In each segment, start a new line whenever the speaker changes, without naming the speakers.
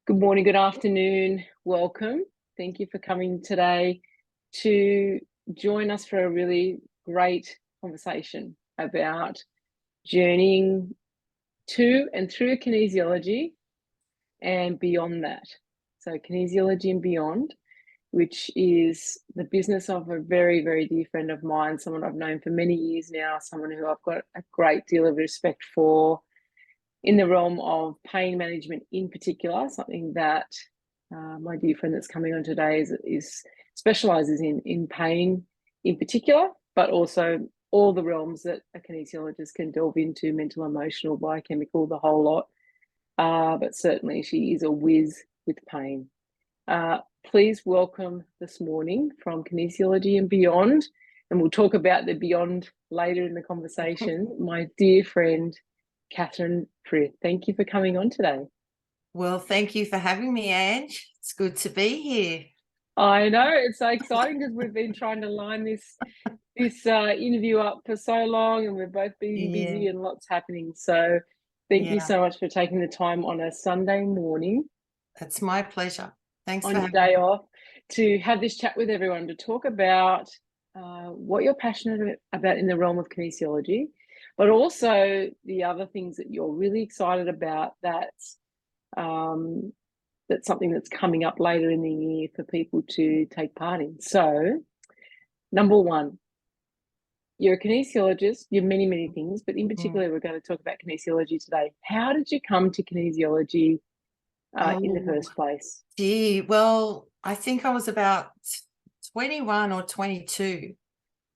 Good morning, good afternoon, welcome. Thank you for coming today to join us for a really great conversation about journeying to and through kinesiology and beyond that. So Kinesiology and Beyond, which is the business of a very, very dear friend of mine, someone I've known for many years now, someone who I've got a great deal of respect for in the realm of pain management in particular, something that my dear friend that's coming on today is specializes in pain in particular, but also all the realms that a kinesiologist can delve into: mental, emotional, biochemical, the whole lot. But certainly she is a whiz with pain. Please welcome this morning from Kinesiology and Beyond, and we'll talk about the beyond later in the conversation, my dear friend, Catherine Frith. Thank you for coming on today.
Well, thank you for having me, Ange. It's good to be here.
I know, it's so exciting because we've been trying to line this interview up for so long, and we're both busy and lots happening. So thank you so much for taking the time on a Sunday morning.
It's my pleasure. Thanks
on
for
your day off to have this chat with everyone to talk about what you're passionate about in the realm of kinesiology, but also the other things that you're really excited about. That's something that's coming up later in the year for people to take part in. So, number one, you're a kinesiologist. You're many, many things, but in particular, we're going to talk about kinesiology today. How did you come to kinesiology in the first place?
Well, I think I was about 21 or 22,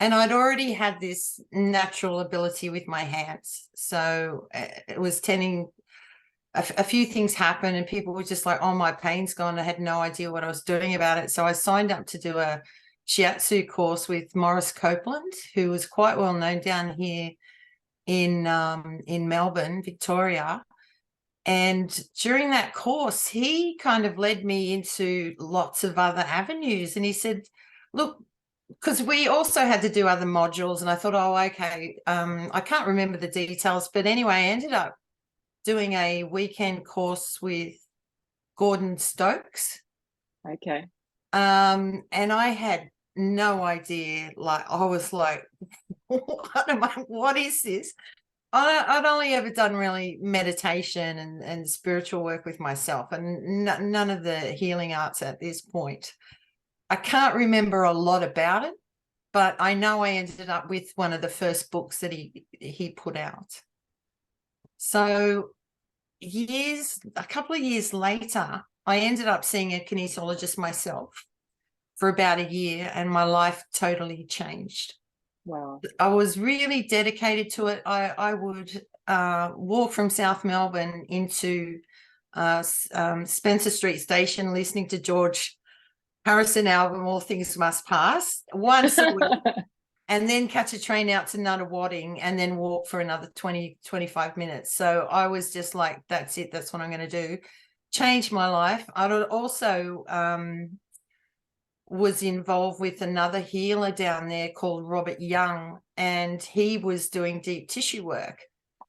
and I'd already had this natural ability with my hands. So it was tending, a few things happened and people were just like, oh, my pain's gone. I had no idea what I was doing about it. So I signed up to do a shiatsu course with Maurice Copeland, who was quite well known down here in Melbourne, Victoria. And during that course, he kind of led me into lots of other avenues. And he said, look, because we also had to do other modules. And I thought, oh, okay, I can't remember the details. But anyway, I ended up doing a weekend course with Gordon Stokes.
Okay.
And I had no idea. Like, I was like, what is this? I'd only ever done really meditation and spiritual work with myself, and none of the healing arts at this point. I can't remember a lot about it, but I know I ended up with one of the first books that he put out. So a couple of years later, I ended up seeing a kinesiologist myself for about a year, and my life totally changed.
Wow.
I was really dedicated to it. I would walk from South Melbourne into Spencer Street Station, listening to George Harrison album, All Things Must Pass, once a week, and then catch a train out to Nunawading and then walk for another 20, 25 minutes. So I was just like, that's it. That's what I'm going to do. Changed my life. I also was involved with another healer down there called Robert Young, and he was doing deep tissue work.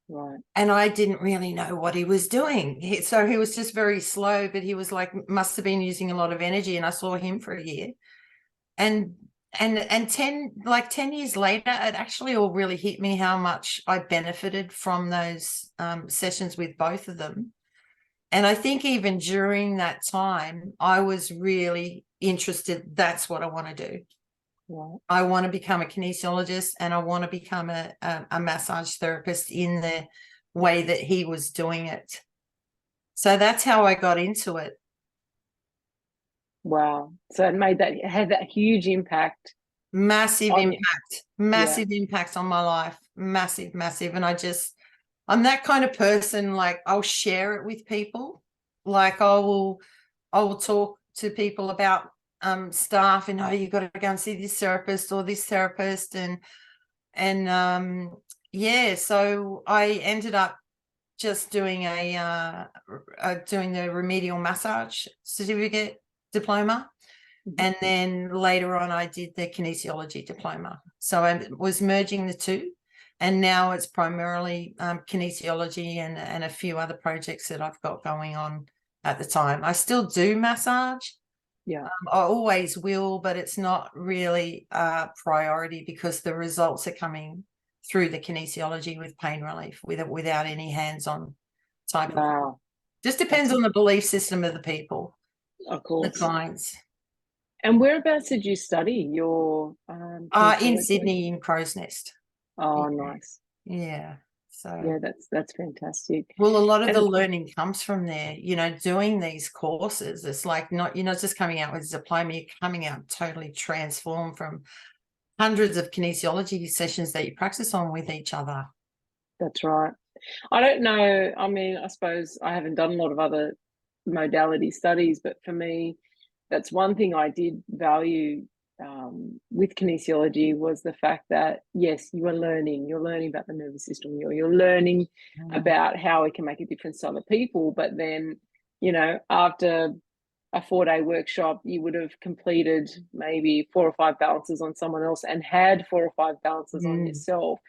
Right.
And I didn't really know what he was doing. So he was just very slow, but he was like, must have been using a lot of energy. And I saw him for a year. And 10 years later, it actually all really hit me how much I benefited from those sessions with both of them. And I think even during that time, I was really interested. That's what I want to do.
Right.
I want to become a kinesiologist, and I want to become a massage therapist in the way that he was doing it. So that's how I got into it.
Wow. So it had that huge impact.
Massive impact on my life. Massive. And I'm that kind of person, like I'll share it with people. Like I will talk to people about staff, and you've got to go and see this therapist or this therapist, and so I ended up just doing doing the remedial massage certificate diploma. And then later on I did the kinesiology diploma. So I was merging the two, and now it's primarily kinesiology and a few other projects that I've got going on at the time. I still do massage.
Yeah.
I always will, but it's not really a priority because the results are coming through the kinesiology with pain relief without any hands-on type of.
Wow.
Just depends on the belief system of the people,
Of
the
course.
clients.
And whereabouts did you study your
In
kinesiology?
Sydney, in Crow's Nest.
Oh,
Yeah.
nice.
Yeah. So
Yeah, that's fantastic.
well, a lot of
And
the learning comes from there, you know, doing these courses. It's like you're not just coming out with a diploma, you're coming out totally transformed from hundreds of kinesiology sessions that you practice on with each other.
that's right. I don't know. I mean, I suppose I haven't done a lot of other modality studies, but for me, that's one thing I did value with kinesiology was the fact that yes, you are learning. You're learning about the nervous system. You're learning about how it can make a difference to other people. But then, you know, after a 4-day workshop, you would have completed maybe 4 or 5 balances on someone else and had 4 or 5 balances on yourself,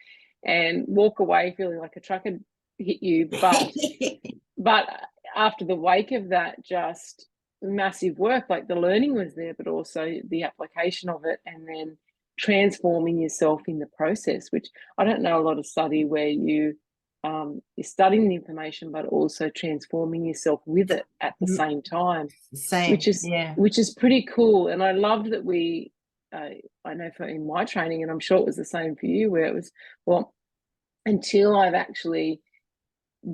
and walk away feeling like a truck had hit you. But after the wake of that, just massive work, like the learning was there, but also the application of it, and then transforming yourself in the process, which I don't know a lot of study where you're studying the information, but also transforming yourself with it at the same time,
Same,
which is
yeah.
which is pretty cool. And I loved that we, I know for in my training, and I'm sure it was the same for you, where it was, well, until I've actually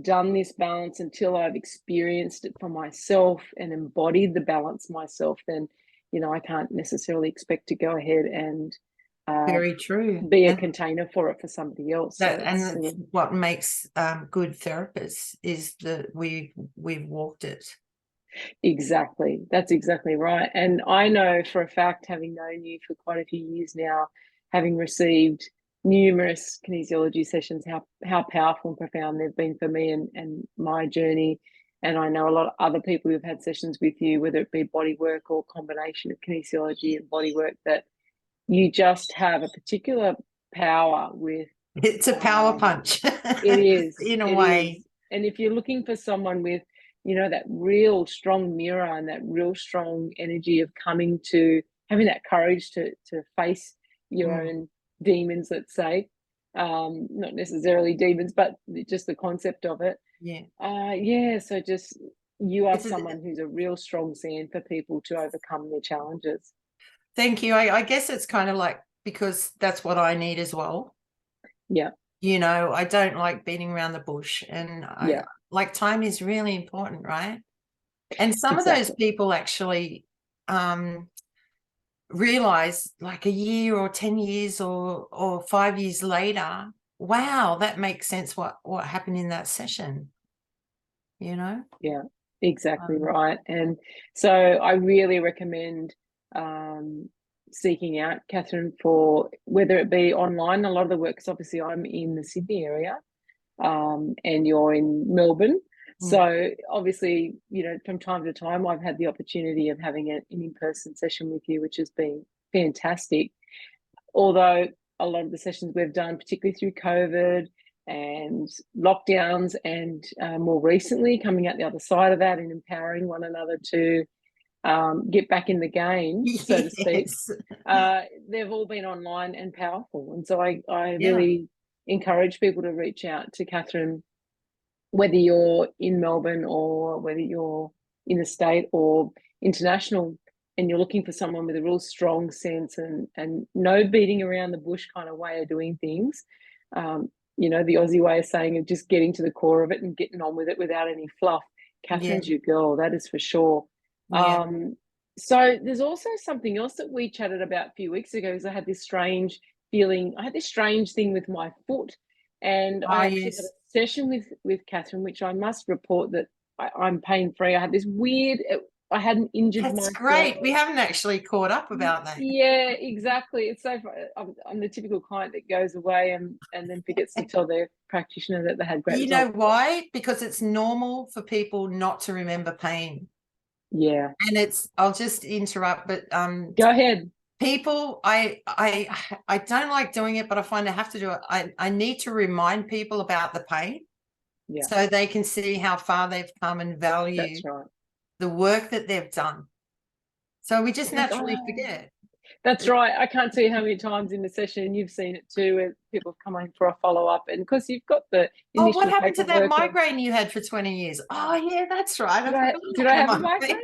done this balance, until I've experienced it for myself and embodied the balance myself, then, you know, I can't necessarily expect to go ahead and
Very true.
be a container for it for somebody else.
That's what makes good therapists is that we've walked it.
Exactly. That's exactly right. And I know for a fact, having known you for quite a few years now, having received numerous kinesiology sessions, how powerful and profound they've been for me and my journey. And I know a lot of other people who've had sessions with you, whether it be body work or combination of kinesiology and body work, that you just have a particular power with.
It's a power punch.
It is.
In a
it
way.
Is. And if you're looking for someone with, you know, that real strong mirror and that real strong energy of coming to having that courage to face your own demons, let's say, not necessarily demons, but just the concept of it.
Yeah.
So just you are someone who's a real strong sand for people to overcome their challenges.
Thank you. I guess it's kind of like, because that's what I need as well.
Yeah.
You know, I don't like beating around the bush, and I like time is really important, right? And some of those people actually realize like a year or 10 years or 5 years later, wow, that makes sense what happened in that session, you know?
Yeah, exactly right. And so I really recommend seeking out Catherine for whether it be online. A lot of the work, because obviously I'm in the Sydney area and you're in Melbourne. So obviously, you know, from time to time, I've had the opportunity of having an in-person session with you, which has been fantastic. Although a lot of the sessions we've done, particularly through COVID and lockdowns, and more recently coming out the other side of that and empowering one another to get back in the game, so to speak, they've all been online and powerful. And so I really encourage people to reach out to Catherine, whether you're in Melbourne or whether you're in the state or international, and you're looking for someone with a real strong sense and no beating around the bush kind of way of doing things. You know, the Aussie way of saying of just getting to the core of it and getting on with it without any fluff. Catherine's your girl, that is for sure. So there's also something else that we chatted about a few weeks ago, is I had this strange feeling, I had this strange thing with my foot, and I actually had a session with Catherine, which I must report that I'm pain free. I had this weird, I hadn't injured myself.
That's great. We haven't actually caught up about that.
Yeah, exactly. It's so I'm the typical client that goes away and then forgets to tell their practitioner that they had great results.
You know why? Because it's normal for people not to remember pain.
Yeah.
And I'll just interrupt, but
go ahead.
People, I don't like doing it, but I find I have to do it. I need to remind people about the pain, so they can see how far they've come and value the work that they've done. So we just naturally forget.
That's right. I can't tell you how many times in the session, and you've seen it too, where people have come in for a follow-up, and because you've got the initial
what happened to that
paperwork
migraine you had for 20 years? Oh, yeah, that's right.
Did I have a migraine?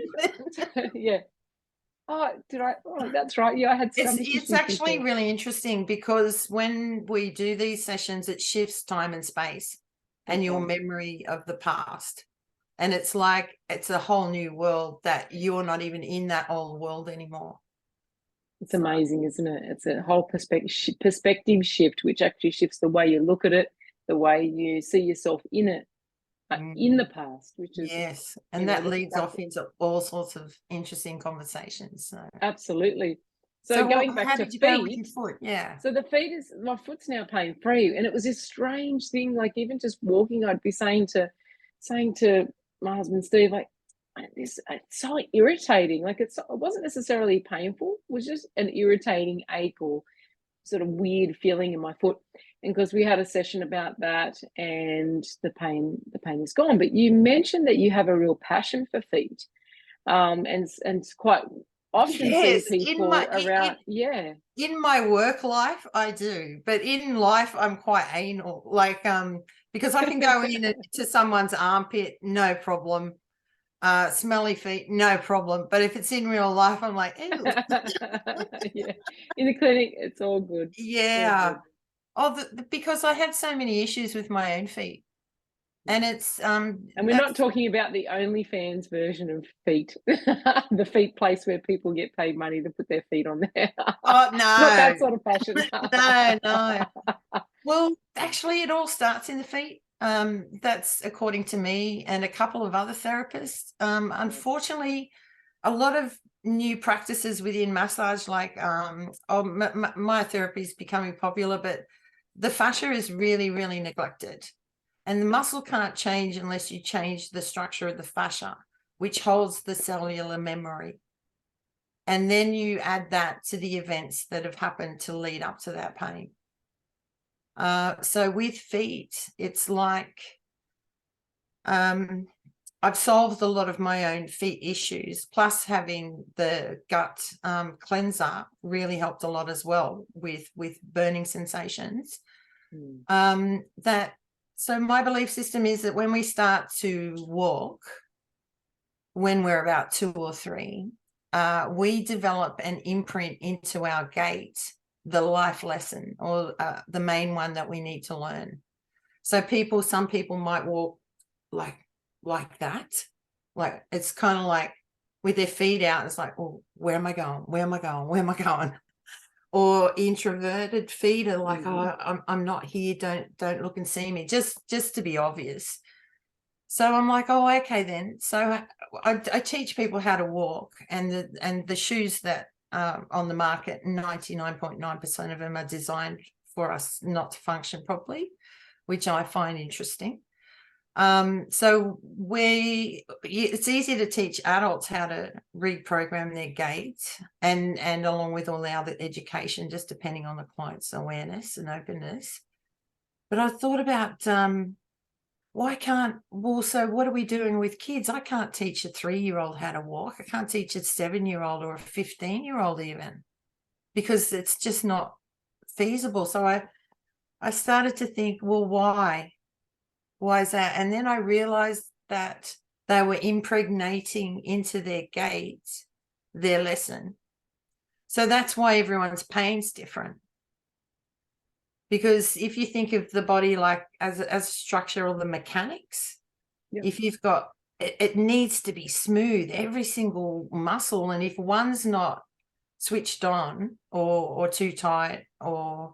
Yeah. Oh, did I? Oh, that's right. Yeah, I had stomach issues
It's actually
before.
really interesting, because when we do these sessions, it shifts time and space and your memory of the past. And it's like it's a whole new world that you're not even in that old world anymore.
It's amazing, isn't it? It's a whole perspective shift, which actually shifts the way you look at it, the way you see yourself in it, in the past, which is
yes, and that leads off into all sorts of interesting conversations. So
absolutely. So going back to feet,
yeah.
So the feet is, my foot's now pain free, and it was this strange thing. Like even just walking, I'd be saying to my husband Steve, like, this, it's so irritating. Like it wasn't necessarily painful; it was just an irritating ache or sort of weird feeling in my foot. And because we had a session about that, and the pain is gone. But you mentioned that you have a real passion for feet, and quite often see people around.
In my work life, I do, but in life, I'm quite anal. Like, because I can go in to someone's armpit, no problem. Smelly feet, no problem. But if it's in real life, I'm like, ew.
Yeah, in the clinic, it's all good.
Yeah. All good. Oh, because I had so many issues with my own feet, and it's
and we're not talking about the OnlyFans version of feet, the feet place where people get paid money to put their feet on there.
Oh no,
not that sort of fashion.
No. Well, actually, it all starts in the feet. That's according to me and a couple of other therapists. Unfortunately, a lot of new practices within massage, like myotherapy is becoming popular, but the fascia is really, really neglected. And the muscle can't change unless you change the structure of the fascia, which holds the cellular memory. And then you add that to the events that have happened to lead up to that pain. So with feet, it's like I've solved a lot of my own feet issues, plus having the gut cleanser really helped a lot as well with burning sensations. So my belief system is that when we start to walk, when we're about 2 or 3, we develop an imprint into our gait, the life lesson, or the main one that we need to learn. So some people might walk like that. Like it's kind of like with their feet out, it's like, oh, where am I going? Where am I going? Where am I going? Or introverted feet are like, oh, I'm not here. Don't look and see me. Just to be obvious. So I'm like, oh, okay then. So I teach people how to walk, and the shoes that on the market, 99.9% of them are designed for us not to function properly, which I find interesting. So it's easy to teach adults how to reprogram their gait, and along with all the other education, just depending on the client's awareness and openness. But I thought about so what are we doing with kids? I can't teach a 3-year-old how to walk. I can't teach a 7-year-old or a 15-year-old even, because it's just not feasible. So I started to think, well, why? Why is that? And then I realized that they were impregnating into their gait their lesson. So that's why everyone's pain's different. Because if you think of the body like as a structure or the mechanics, if you've got it needs to be smooth, every single muscle, and if one's not switched on or too tight or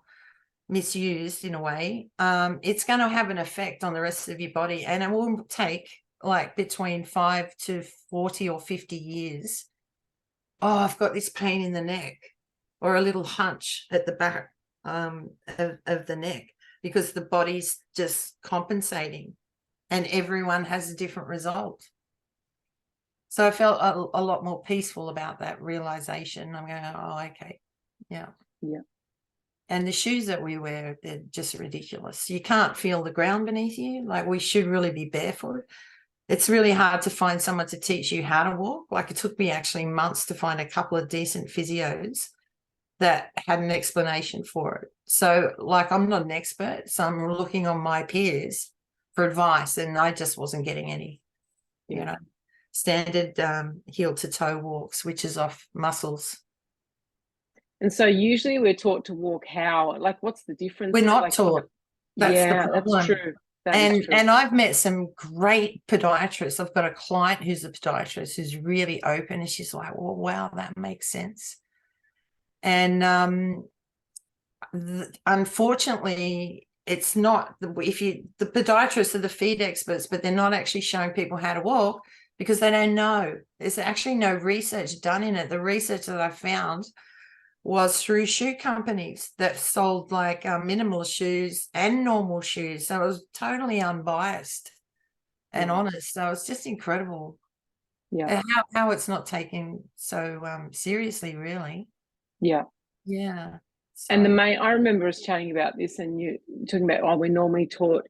misused in a way, it's going to have an effect on the rest of your body, and it will take like between 5 to 40 or 50 years. Oh, I've got this pain in the neck, or a little hunch at the back of the neck, because the body's just compensating, and everyone has a different result. So I felt a lot more peaceful about that realization. I'm going, oh, okay. Yeah. And the shoes that we wear, they're just ridiculous. You can't feel the ground beneath you. Like, we should really be barefoot. it's really hard to find someone to teach you how to walk. Like, it took me actually months to find a couple of decent physios that had an explanation for it. So, like, I'm not an expert, so I'm looking on my peers for advice, and I just wasn't getting any, you know, standard heel to toe walk, switches off muscles.
And so usually we're taught to walk how? Like, what's the difference?
We're not
Like,
taught. That's the
yeah,
problem.
that's true. That is true.
And I've met some great podiatrists. I've got a client who's a podiatrist who's really open, and she's like, well, wow, that makes sense. And unfortunately, it's not, the podiatrists are the feet experts, but they're not actually showing people how to walk because they don't know. There's actually no research done in it. The research that I found was through shoe companies that sold like minimalist shoes and normal shoes. So it was totally unbiased and honest. So it's just incredible.
Yeah.
How it's not taken so seriously, really.
Yeah.
Yeah. So.
And I remember us chatting about this, and you talking about, oh, we're normally taught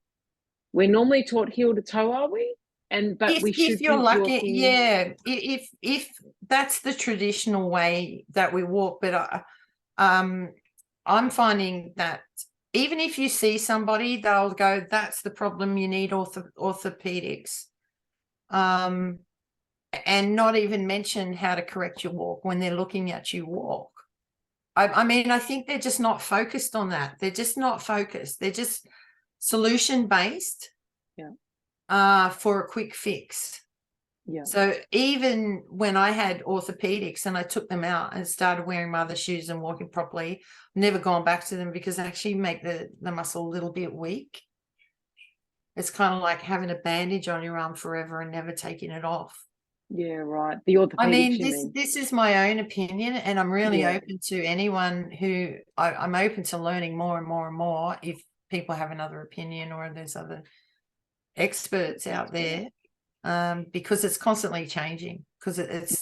heel to toe, are we? But we should
if you're
be
lucky,
walking.
yeah. If that's the traditional way that we walk, but I'm finding that even if you see somebody, they'll go, that's the problem, you need orthopedics. And not even mention how to correct your walk when they're looking at you walk. I mean, I think they're just not focused on that. They're just not focused. They're just solution-based for a quick fix.
Yeah.
So even when I had orthopedics and I took them out and started wearing my other shoes and walking properly, I've never gone back to them because they actually make the muscle a little bit weak. It's kind of like having a bandage on your arm forever and never taking it off.
Yeah, right. The orthopedics.
I mean, this is my own opinion, and I'm really open to anyone who I'm open to learning more and more and more if people have another opinion or there's other experts out there, because it's constantly changing, because it's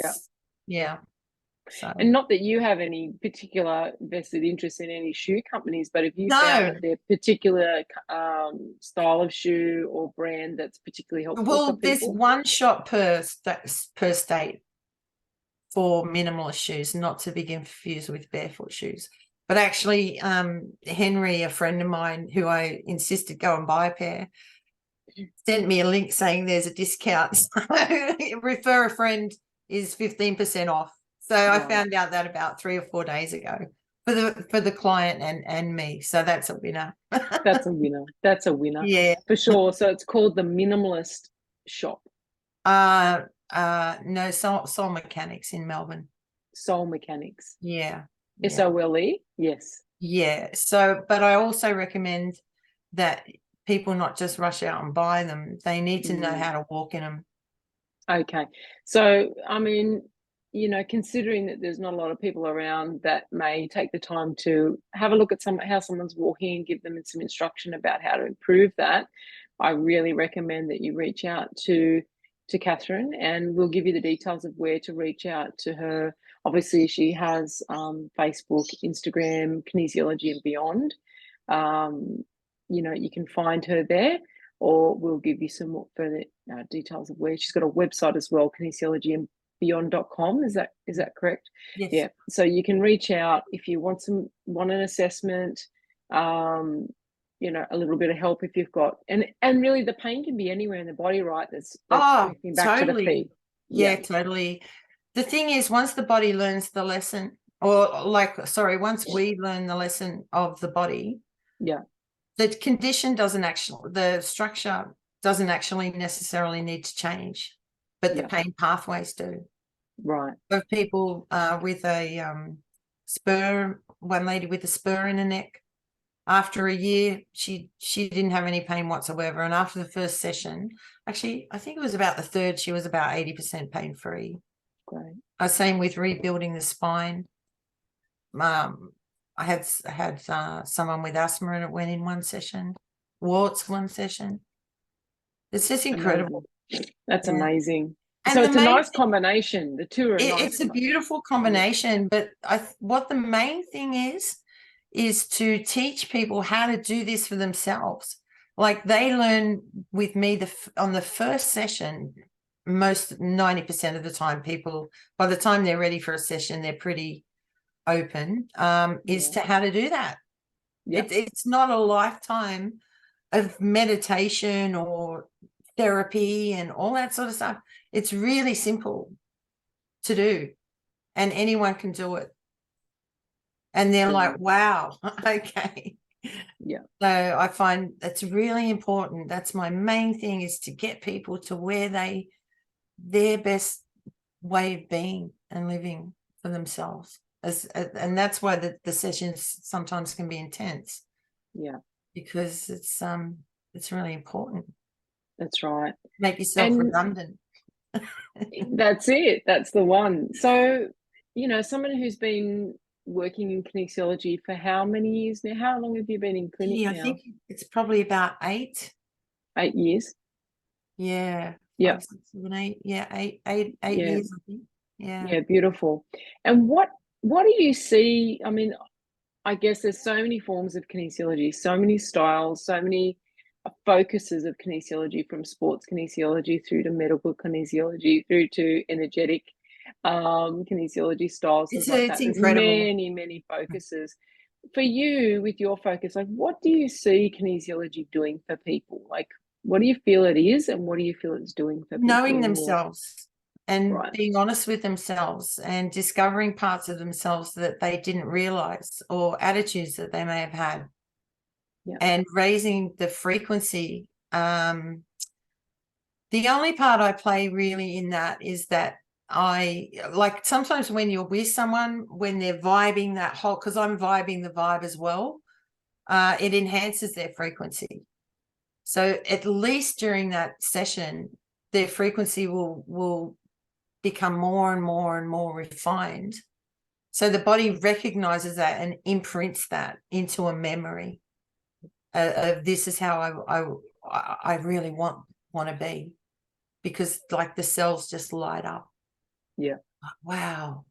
So.
And not that you have any particular vested interest in any shoe companies, but if you found that their particular style of shoe or brand that's particularly helpful for people?
There's one shop per state for minimalist shoes, not to be confused with barefoot shoes. But actually, Henry, a friend of mine who I insisted go and buy a pair, sent me a link saying there's a discount. So refer a friend is 15% off. So I found out that about 3 or 4 days ago for the client and me. So that's a winner.
That's a winner. That's a winner.
Yeah,
for sure. So it's called the Minimalist Shop.
No, Soul Mechanics in Melbourne.
Soul Mechanics.
Yeah.
SOLE. Yes.
Yeah. So, but I also recommend that people not just rush out and buy them. They need to know how to walk in them.
Okay. So, I mean, you know, considering that there's not a lot of people around that may take the time to have a look at how someone's walking and give them some instruction about how to improve that, I really recommend that you reach out to Catherine, and we'll give you the details of where to reach out to her. Obviously, she has Facebook, Instagram, Kinesiology and Beyond. You know, you can find her there, or we'll give you some more further details of where she's got a website as well, Kinesiology and Beyond.com. Is that correct?
Yes.
Yeah. So you can reach out if you want an assessment, you know, a little bit of help if you've got, and really the pain can be anywhere in the body, right? That's connecting back to the feet.
Yeah, totally. The thing is, once the body learns the lesson, once we learn the lesson of the body, the condition the structure doesn't actually necessarily need to change, but the pain pathways do.
Right.
Of people with a spur, one lady with a spur in her neck, after a year, she didn't have any pain whatsoever. And after the first session, actually, I think it was about the third, she was about 80% pain-free.
Great.
Same with rebuilding the spine. I had someone with asthma and it went in one session, warts one session. It's just incredible.
That's amazing.
And
so it's a nice combination. The two are
it's a beautiful combination. But what the main thing is to teach people how to do this for themselves. like they learn with me on the first session. Most 90% of the time, people, by the time they're ready for a session, they're pretty open, is to how to do that. It's not a lifetime of meditation or therapy and all that sort of stuff. It's really simple to do, and anyone can do it. And they're like, wow, okay.
Yeah.
So I find that's really important. That's my main thing, is to get people to where their best way of being and living for themselves. And that's why the sessions sometimes can be intense.
Yeah.
Because it's really important.
That's right.
Make yourself redundant.
That's it. That's the one. So, someone who's been working in kinesiology for how many years now? How long have you been in clinic now?
I think it's probably about 8.
8 years.
Yeah.
Yeah.
5, 6, 7, 8. Yeah, eight years, I think. Yeah.
Yeah, beautiful. And what do you see? I mean, I guess there's so many forms of kinesiology, so many styles, so many focuses of kinesiology, from sports kinesiology through to medical kinesiology through to energetic kinesiology styles, stuff like
It's
that. There's
incredible.
many focuses. For you, with your focus, like, what do you see kinesiology doing for people? Like, what do you feel it is, and what do you feel it's doing for people?
Knowing themselves and
Right.
being honest with themselves and discovering parts of themselves that they didn't realize, or attitudes that they may have had.
Yeah.
And raising the frequency. The only part I play really in that is that I like, sometimes when you're with someone, when they're vibing that whole, because I'm vibing the vibe as well, it enhances their frequency. So at least during that session, their frequency will become more and more and more refined. So the body recognizes that and imprints that into a memory of this is how I really want to be, because like the cells just light up.
Yeah.
Wow.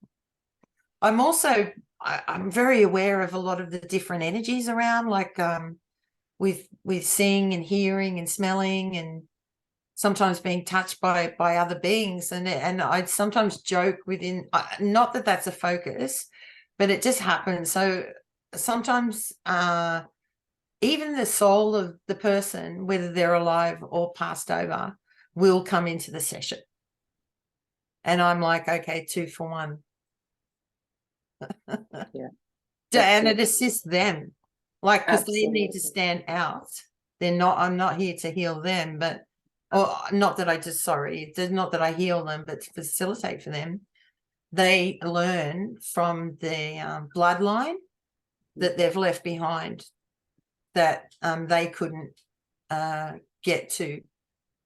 I'm very aware of a lot of the different energies around, like with seeing and hearing and smelling, and sometimes being touched by other beings, and I sometimes joke within, not that that's a focus, but it just happens. So sometimes even the soul of the person, whether they're alive or passed over, will come into the session, and I'm like, okay, 2 for 1.
Yeah.
And it assists them, like, because they need to stand out. I'm not here to heal them, but, or not that I just, sorry, not that I heal them, but to facilitate for them. They learn from the bloodline that they've left behind, that they couldn't get to.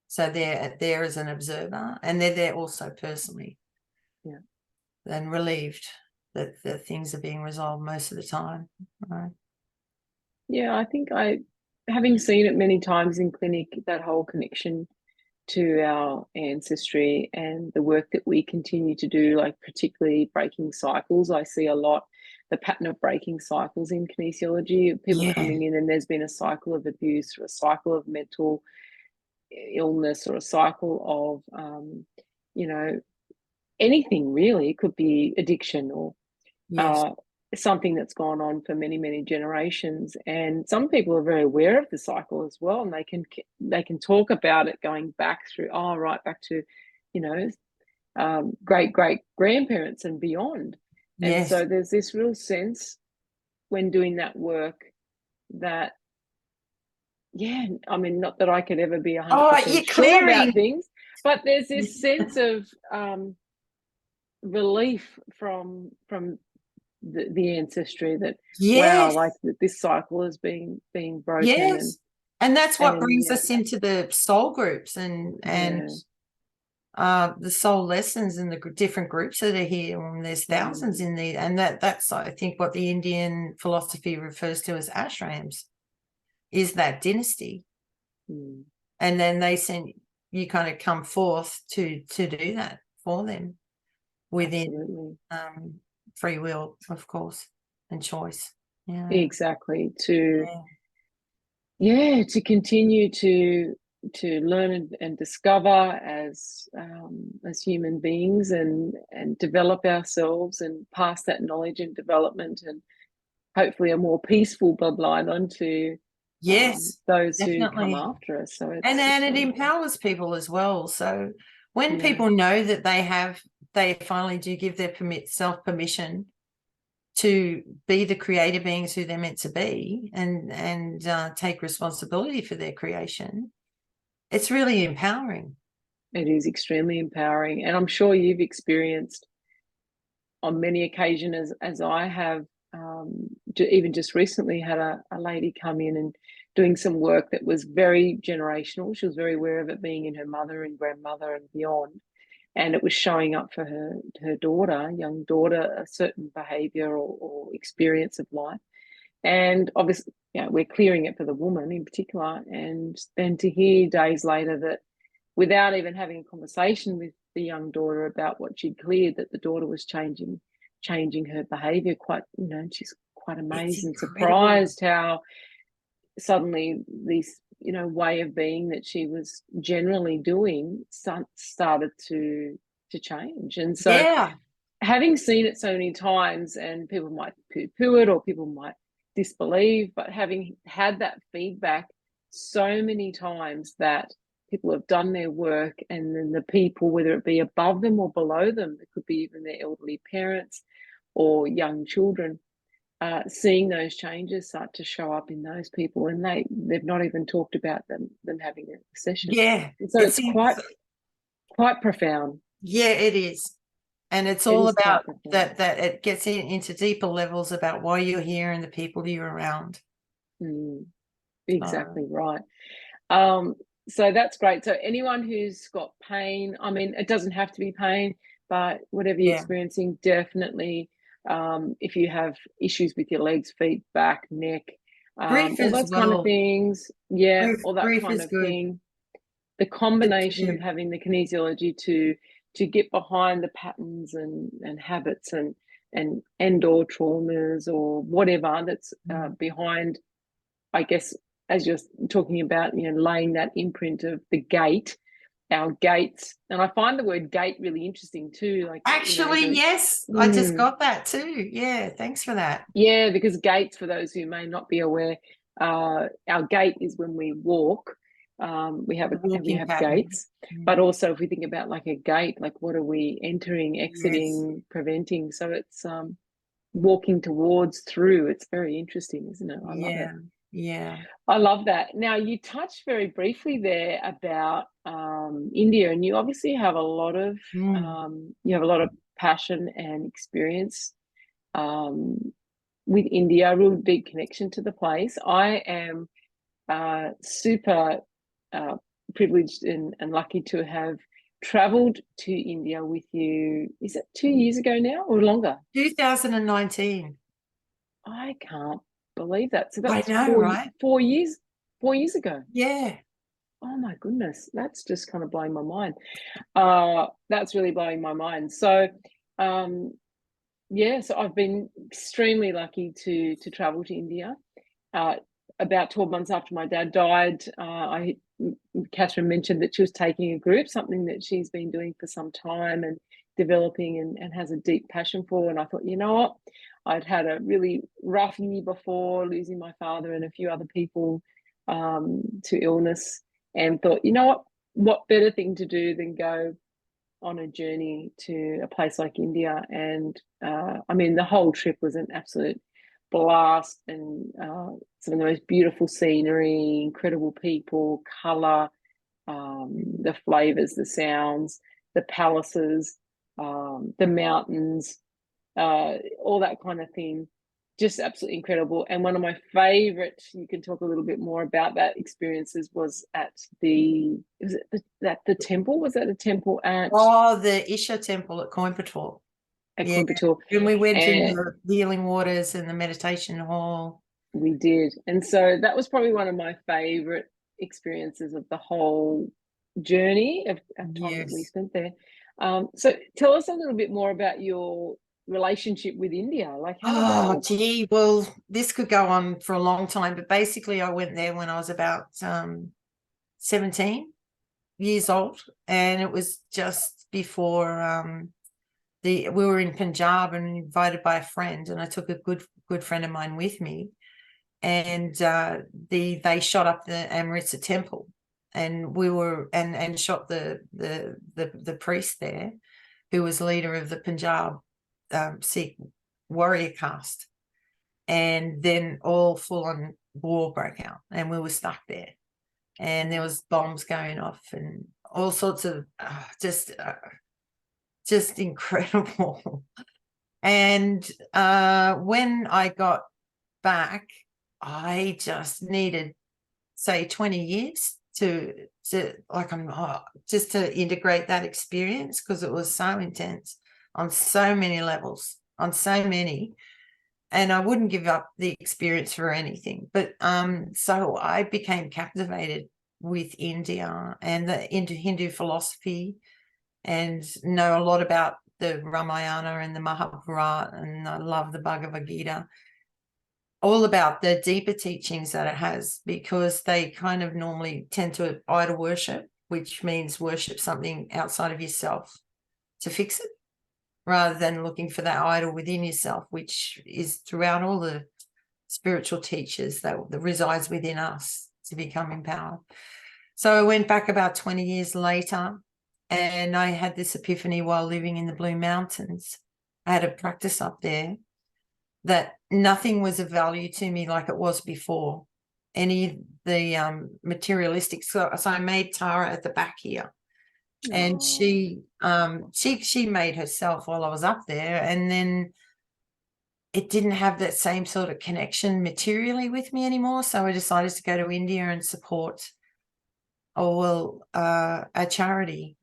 So they're there as an observer, and they're there also personally.
Yeah.
And relieved that the things are being resolved most of the time. Right.
Yeah, I think having seen it many times in clinic, that whole connection to our ancestry and the work that we continue to do, like particularly breaking cycles. I see a lot the pattern of breaking cycles in kinesiology, people coming in and there's been a cycle of abuse or a cycle of mental illness or a cycle of, anything really. It could be addiction or something that's gone on for many generations, and some people are very aware of the cycle as well, and they can talk about it going back through right back to great grandparents and beyond. And so there's this real sense when doing that work that, I mean, not that I could ever be 100% sure about things, but there's this sense of relief from the ancestry that, wow, like this cycle is being broken.
And that's what brings us into the soul groups and the soul lessons and the different groups that are here, and there's thousands in there, and that's I think what the Indian philosophy refers to as ashrams, is that dynasty. And then they send you, kind of come forth to do that for them within free will, of course, and choice.
Exactly, to yeah, to continue to learn and discover as human beings and develop ourselves and pass that knowledge and development and hopefully a more peaceful bloodline onto
Yes,
those who come
definitely.
after us. So
And
it's
it
really cool.
empowers people as well. So when
Yeah,
people know that they finally do give their self permission to be the creator beings who they're meant to be, and take responsibility for their creation, it's really empowering.
it is extremely empowering, and I'm sure you've experienced on many occasions as I have. Even just recently had a lady come in and doing some work that was very generational. She was very aware of it being in her mother and grandmother and beyond, and it was showing up for her daughter, young daughter, a certain behavior or experience of life. And obviously, we're clearing it for the woman in particular, and then to hear days later that without even having a conversation with the young daughter about what she'd cleared, that the daughter was changing her behavior quite, she's quite
It's
amazed and
incredible.
surprised how suddenly this, way of being that she was generally doing started to change. And so
Yeah.
having seen it so many times, and people might poo-poo it or people might disbelieve, but having had that feedback so many times that people have done their work, and then the people, whether it be above them or below them, it could be even their elderly parents or young children, seeing those changes start to show up in those people, and they've not even talked about them having a session.
Yeah.
And so
It's
it's quite profound.
Yeah, it is. And it's
It
all
is quite
about
profound.
that it gets into deeper levels about why you're here and the people you're around.
Mm,
So
exactly right. Um, so that's great. So anyone who's got pain, I mean, it doesn't have to be pain, but whatever you're
yeah.
experiencing, definitely, if you have issues with your legs, feet, back, neck,
Grief
all
as
those kind of
well.
things, yeah, all that
Grief
kind
is
of
good
thing. The
to
combination of
do.
having the kinesiology to get behind the patterns and habits and or traumas or whatever that's
Mm.
behind, I guess, as you're talking about, laying that imprint of the gate, our gates. And I find the word gate really interesting too. Like,
Actually, yes, I just got that too. Yeah, thanks for that.
yeah, because gates, for those who may not be aware, our gate is when we walk.
The
We
walking
have
pattern.
gates,
Mm.
but also if we think about like a gate, like what are we entering,
Yes.
exiting, preventing? So it's walking towards, through. It's very interesting, isn't it? I love it.
Yeah. Yeah.
I love that. Now, you touched very briefly there about India, and you obviously have a lot of
Mm.
passion and experience um, with India, a real deep connection to the place. I am super uh, privileged and lucky to have traveled to India with you. Is it 2 years ago now or longer?
2019.
I can't believe that. So
I
that's
know, right?
4 years, 4 years ago.
Yeah.
Oh my goodness, that's just kind of blowing my mind. That's really blowing my mind. So, um, yeah, so I've been extremely lucky to travel to India. Uh, about 12 months after my dad died, Catherine mentioned that she was taking a group, something that she's been doing for some time and developing and has a deep passion for. And I thought, you know what? I'd had a really rough year before, losing my father and a few other people to illness, and thought, you know what better thing to do than go on a journey to a place like India. And I mean, the whole trip was an absolute blast, and some of the most beautiful scenery, incredible people, color, the flavors, the sounds, the palaces, the mountains, all that kind of thing. Just absolutely incredible. And one of my favorite, you can talk a little bit more about that experiences, was at the temple? Was that a temple
Oh, the Isha temple at Coimbatore.
at
Yeah.
Coimbatore?
And we went in
And
the healing waters and the meditation hall.
we did. And so that was probably one of my favorite experiences of the whole journey of time that we
Yes.
spent there. So tell us a little bit more about your relationship with India? Like, how did that
Oh,
all?
gee, well, this could go on for a long time, but basically I went there when I was about 17 years old, and it was just before we were in Punjab and invited by a friend, and I took a good friend of mine with me, and they shot up the Amritsar temple, and we were and shot the priest there, who was leader of the Punjab Sikh warrior caste, and then all full on war broke out, and we were stuck there, and there was bombs going off and all sorts of just incredible. And when I got back, I just needed, say, 20 years to just to integrate that experience, because it was so intense on so many levels, and I wouldn't give up the experience for anything. But so I became captivated with India and the Hindu philosophy, and know a lot about the Ramayana and the Mahabharata, and I love the Bhagavad Gita, all about the deeper teachings that it has, because they kind of normally tend to idol worship, which means worship something outside of yourself to fix it, rather than looking for that idol within yourself, which is throughout all the spiritual teachers that resides within us to become empowered. So I went back about 20 years later, and I had this epiphany while living in the Blue Mountains. I had a practice up there that nothing was of value to me like it was before. Any of the materialistic. So I made Tara at the back here, and she made herself while I was up there, and then it didn't have that same sort of connection materially with me anymore. So I decided to go to India and support a charity.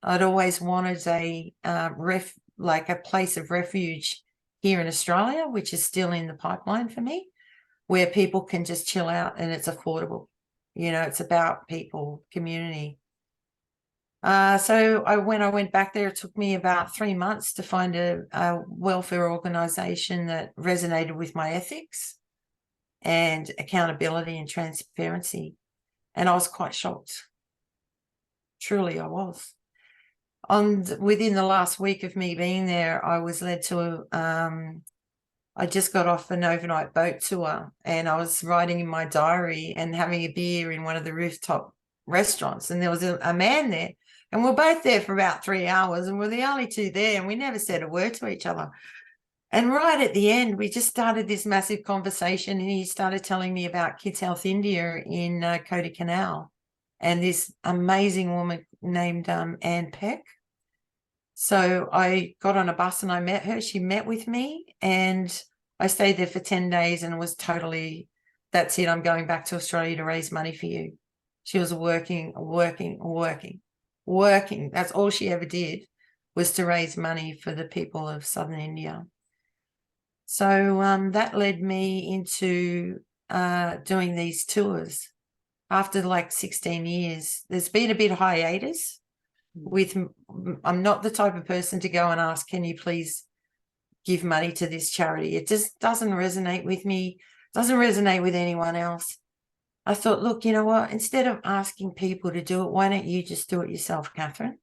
I'd always wanted a place of refuge here in Australia, which is still in the pipeline for me, where people can just chill out and it's affordable. It's about people, community. So when I went back there, it took me about 3 months to find a welfare organisation that resonated with my ethics and accountability and transparency. And I was quite shocked. Truly, I was. Within the last week of me being there, I was led to I just got off an overnight boat tour, and I was writing in my diary and having a beer in one of the rooftop restaurants, and there was a man there, and we're both there for about 3 hours, and we're the only two there, and we never said a word to each other. And right at the end, we just started this massive conversation, and he started telling me about Kids Health India in Kodaikanal, and this amazing woman named Anne Peck. So I got on a bus and I met her. She met with me, and I stayed there for 10 days, and it was totally, that's it, I'm going back to Australia to raise money for you. She was working. That's all she ever did, was to raise money for the people of Southern India. So that led me into doing these tours. After like 16 years, there's been a bit of hiatus. I'm not the type of person to go and ask, can you please give money to this charity? It just doesn't resonate with me, doesn't resonate with anyone else. I thought, look, you know what, instead of asking people to do it, why don't you just do it yourself, Catherine?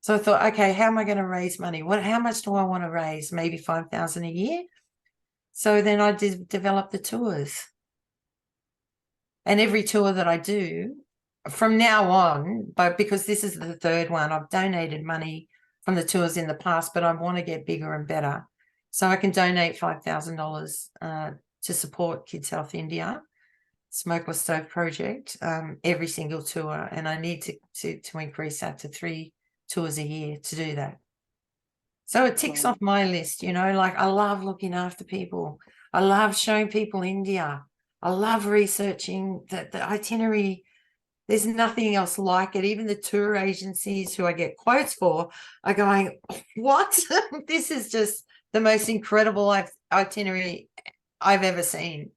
So I thought, okay, how am I going to raise money? How much do I want to raise? Maybe 5,000 a year. So then I develop the tours, and every tour that I do from now on, but because this is the third one, I've donated money from the tours in the past, but I want to get bigger and better. So I can donate $5,000 to support Kids Health India, Smokeless Stove Project, every single tour. And I need to increase that to 3 tours a year to do that. So it ticks off my list, like I love looking after people. I love showing people India. I love researching the itinerary. There's nothing else like it. Even the tour agencies who I get quotes for are going, what? This is just the most incredible itinerary I've ever seen.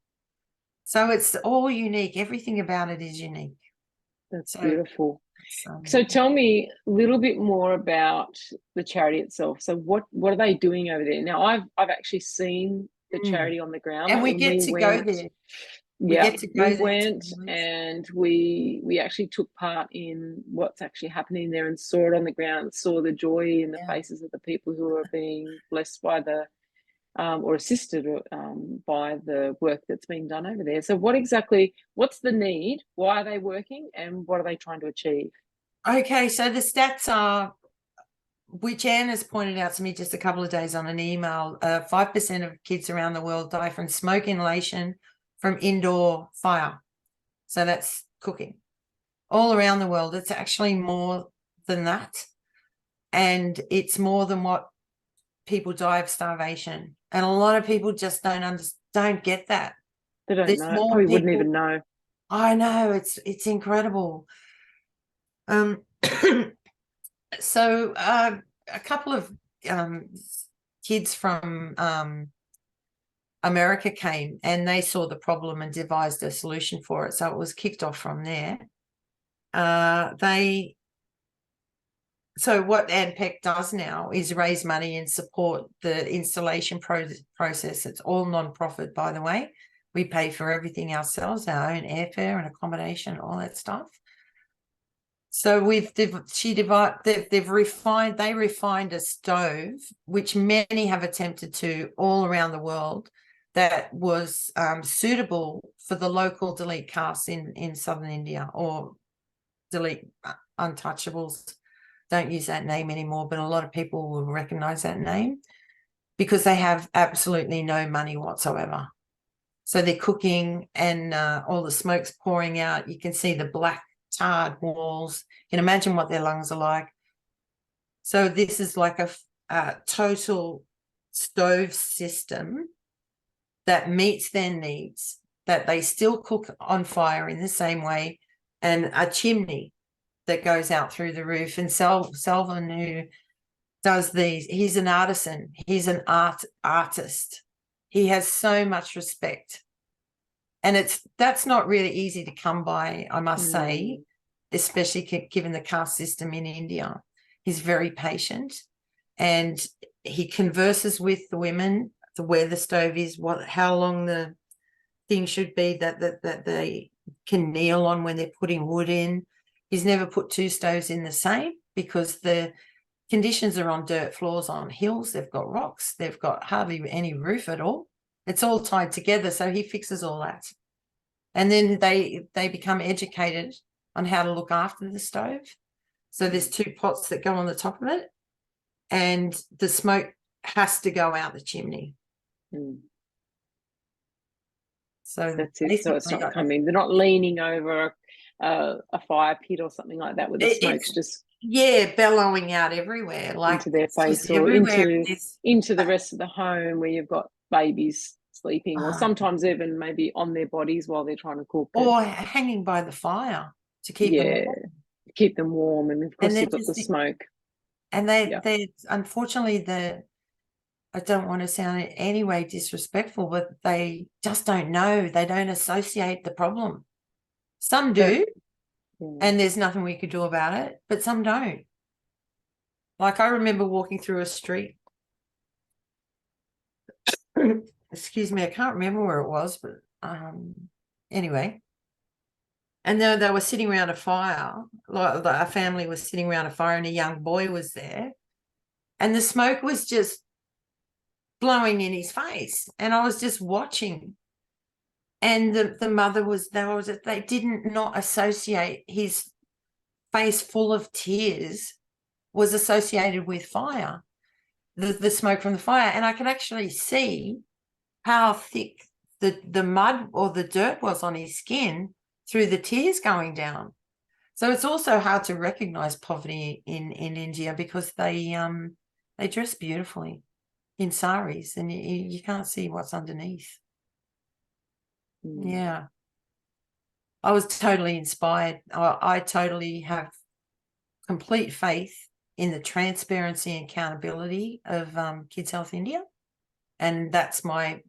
So it's all unique. Everything about it is unique.
That's beautiful. So tell me a little bit more about the charity itself. So what are they doing over there? Now, I've actually seen the charity on the ground.
And
like
we
when
get
we
to go
went,
there. We
yeah,
get to
we
go there.
went and we actually took part in what's actually happening there and saw it on the ground, saw the joy in the faces of the people who are being blessed by the or assisted by the work that's being done over there. So what's the need? Why are they working? And what are they trying to achieve?
Okay, so the stats are, which Anne has pointed out to me just a couple of days on an email, 5% of kids around the world die from smoke inhalation from indoor fire. So that's cooking. All around the world, it's actually more than that. And it's more than what people die of starvation. And a lot of people just don't get that.
They don't
There's
know.
more
Probably
people,
wouldn't even know.
I know, it's incredible. So a couple of kids from America came and they saw the problem and devised a solution for it. So it was kicked off from there. So what ANPEC does now is raise money and support the installation process. It's all non-profit, by the way. We pay for everything ourselves, our own airfare and accommodation, all that stuff. So they refined a stove, which many have attempted to all around the world, that was suitable for the local delete castes in southern India, or delete untouchables. Don't use that name anymore, but a lot of people will recognize that name because they have absolutely no money whatsoever. So they're cooking and all the smoke's pouring out. You can see the black tarred walls. You can imagine what their lungs are like. So this is like a total stove system that meets their needs, that they still cook on fire in the same way, and a chimney that goes out through the roof. And Selvin, who does these, he's an artisan. He's an artist. He has so much respect. And that's not really easy to come by, I must say, especially given the caste system in India. He's very patient, and he converses with the women, where the stove is, how long the thing should be that they can kneel on when they're putting wood in. He's never put two stoves in the same because the conditions are on dirt floors, on hills. They've got rocks. They've got hardly any roof at all. It's all tied together. So he fixes all that. And then they become educated on how to look after the stove. So there's two pots that go on the top of it, and the smoke has to go out the chimney. So
that's it. So it's not coming. They're not leaning over a fire pit or something like that, where the smoke's just
bellowing out everywhere, like
into their face, or into the rest of the home, where you've got babies sleeping, or sometimes even maybe on their bodies while they're trying to cook,
or hanging by the fire to keep
them warm. And of course, you've got the smoke.
And they unfortunately, I don't want to sound in any way disrespectful, but they just don't know. They don't associate the problem. Some do, and there's nothing we could do about it, but some don't. Like, I remember walking through a street. Excuse me, I can't remember where it was, but anyway. And they were sitting around a fire, like a family was sitting around a fire, and a young boy was there. And the smoke was just blowing in his face. And I was just watching. And the mother they didn't not associate his face full of tears was associated with fire, the smoke from the fire. And I could actually see how thick the mud or the dirt was on his skin through the tears going down. So it's also hard to recognize poverty in India, because they dress beautifully in saris, and you can't see what's underneath. Yeah. I was totally inspired. I totally have complete faith in the transparency and accountability of Kids Health India. And that's my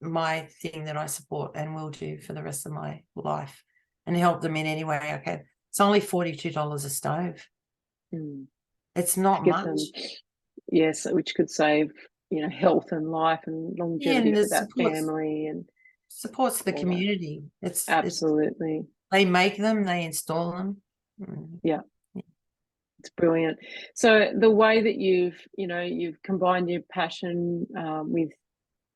thing that I support and will do for the rest of my life, and help them in any way I can. It's only $42 a stove.
Mm.
It's
To
not
get
much.
them, yes, which could save, health and life and
Yeah,
longevity
and
for
it
that family and
supports the
all that.
community. It's
Absolutely.
they make them, they install them. Mm.
Yeah. It's brilliant. So the way that you've combined your passion with